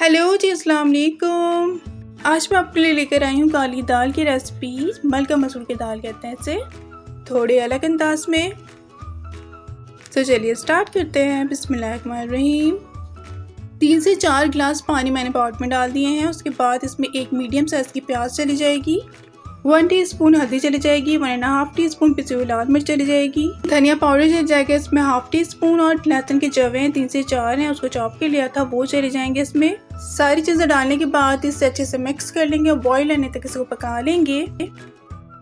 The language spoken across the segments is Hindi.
हेलो जी, अस्सलाम वालेकुम। आज मैं आपके लिए लेकर आई हूँ काली दाल की रेसिपी। मलका मसूर की दाल कहते हैं इसे, थोड़े अलग अंदाज में। तो चलिए स्टार्ट करते हैं। बिस्मिल्लाहिर्रहमानिर्रहीम। 3 से 4 गिलास पानी मैंने पॉट में डाल दिए हैं। उसके बाद इसमें एक मीडियम साइज़ की प्याज चली जाएगी, 1 टीस्पून हल्दी चली जाएगी, 1.5 टीस्पून पिसी हुई लाल मिर्च चली जाएगी, धनिया पाउडर चल जाएगा इसमें 1/2 टीस्पून, और लहसुन के जवे हैं 3 से 4 हैं, उसको चॉप के लिया था, वो चले जाएंगे इसमें। सारी चीज़ें डालने के बाद इसे अच्छे से मिक्स कर लेंगे और बॉईल आने तक इसको पका लेंगे।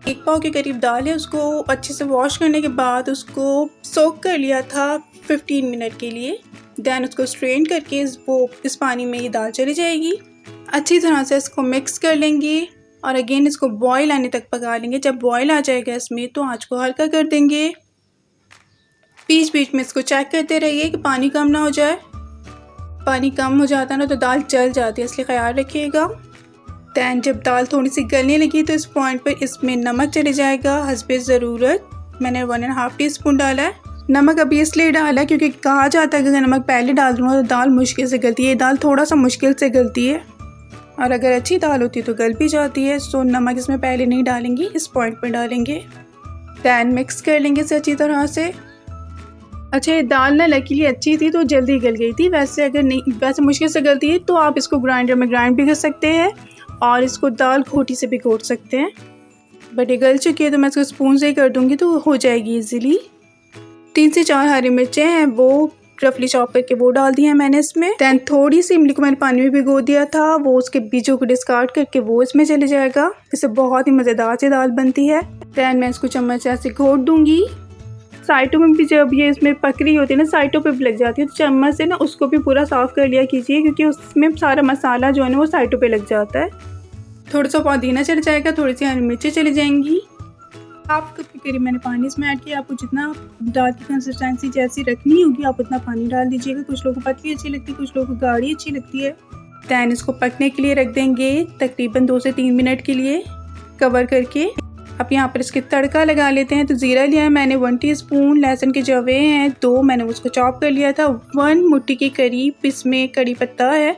1 पाव के करीब दाल है, उसको अच्छे से वॉश करने के बाद उसको सोक कर लिया था 15 मिनट के लिए। दैन उसको स्ट्रेन करके इस पानी में ये दाल चली जाएगी। अच्छी तरह से इसको मिक्स कर लेंगे और अगेन इसको बॉईल आने तक पका लेंगे। जब बॉईल आ जाएगा इसमें तो आंच को हल्का कर देंगे। बीच बीच में इसको चेक करते रहिए कि पानी कम ना हो जाए। पानी कम हो जाता है ना तो दाल जल जाती है, इसलिए ख्याल रखिएगा। दैन जब दाल थोड़ी सी गलने लगी तो इस पॉइंट पर इसमें नमक चले जाएगा हस्बे ज़रूरत। मैंने 1.5 टीस्पून डाला है। नमक अभी इसलिए डाला क्योंकि कहा जाता है कि अगर नमक पहले डाल दूँगा तो दाल मुश्किल से गलती है। दाल थोड़ा सा मुश्किल से गलती है और अगर अच्छी दाल होती तो गल भी जाती है। सो नमक इसमें पहले नहीं डालेंगे, इस पॉइंट पर डालेंगे। दैन मिक्स कर लेंगे इसे अच्छी तरह से। अच्छा, ये दाल ना लकीली अच्छी थी तो जल्दी गल गई थी। वैसे मुश्किल से गलती है तो आप इसको ग्राइंडर में ग्राइंड भी कर सकते हैं और इसको दाल घोटी से भी घोट सकते हैं। बट ये गल चुकी है तो मैं इसको स्पून से ही कर दूँगी तो हो जाएगी ईजीली। 3 से 4 हरी मिर्चें हैं, वो रफली चॉप करके वो डाल दी है मैंने इसमें। दैन थोड़ी सी इमली को मैंने पानी में भिगो दिया था, वो उसके बीजों को डिस्कार्ड करके वो इसमें चले जाएगा। इससे बहुत ही मज़ेदार सी दाल बनती है। दैन मैं इसको चम्मच ऐसे घोट दूंगी। साइडों में भी जब ये इसमें पकड़ी होती है ना, साइडों पे भी लग जाती है, तो चम्मच से ना उसको भी पूरा साफ़ कर लिया कीजिए क्योंकि उसमें सारा मसाला जो है ना वो साइडों पे लग जाता है। थोड़ा सा पुदीना चल जाएगा, थोड़ी सी हरी मिर्चें चली जाएंगी। हाफ कप के करीब मैंने पानी इसमें ऐड किया। आपको जितना दाल की कंसिस्टेंसी जैसी रखनी होगी आप उतना पानी डाल दीजिएगा। कुछ लोगों को पतली अच्छी लगती है, कुछ लोगों को गाढ़ी अच्छी लगती है। दैन इसको पकने के लिए रख देंगे तकरीबन 2 से 3 मिनट के लिए कवर करके। अब यहाँ पर इसके तड़का लगा लेते हैं। तो ज़ीरा लिया है मैंने 1 टीस्पून, लहसुन के जवे हैं 2, मैंने उसको चॉप कर लिया था। 1 मुट्ठी के करीब इसमें कड़ी पत्ता है,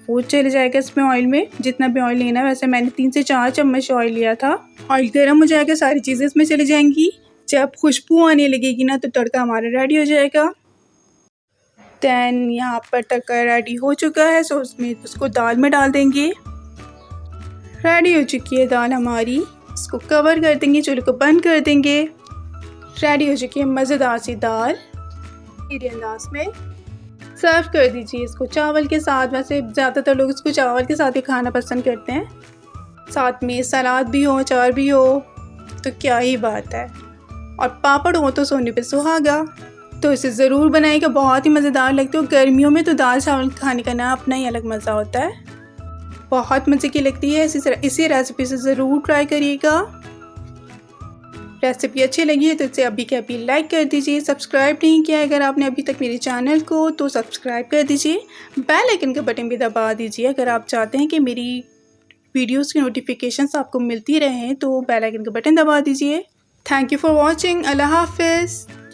वो चले जाएगा इसमें ऑयल में। जितना भी ऑयल लेना है, वैसे मैंने 3 से 4 चम्मच ऑयल लिया था। ऑयल गर्म हो जाएगा, सारी चीज़ें इसमें चली जाएंगी। जब खुशबू आने लगेगी ना तो तड़का हमारा रेडी हो जाएगा। दैन यहाँ पर तड़का रेडी हो चुका है, सो उसको दाल में डाल देंगे। रेडी हो चुकी है दाल हमारी। इसको कवर कर देंगे, चूल्हे को बंद कर देंगे। रेडी हो चुकी है मज़ेदार सी दाल। मेरे अंदाज में सर्व कर दीजिए इसको चावल के साथ। वैसे ज़्यादातर लोग इसको चावल के साथ ही खाना पसंद करते हैं। साथ में सलाद भी हो, अचार भी हो तो क्या ही बात है, और पापड़ हो तो सोने पे सुहागा। तो इसे ज़रूर बनाइएगा, बहुत ही मज़ेदार लगती है। गर्मियों में तो दाल चावल खाने का ना अपना ही अलग मज़ा होता है, बहुत मज़े की लगती है। इसी रेसिपी से ज़रूर ट्राई करिएगा। रेसिपी अच्छी लगी है तो इसे अभी के अभी लाइक कर दीजिए। सब्सक्राइब नहीं किया अगर आपने अभी तक मेरे चैनल को तो सब्सक्राइब कर दीजिए। बेल आइकन का बटन भी दबा दीजिए अगर आप चाहते हैं कि मेरी वीडियोस की नोटिफिकेशंस आपको मिलती रहें, तो बेल आइकन का बटन दबा दीजिए। Thank you for watching. अल्लाह हाफिज़।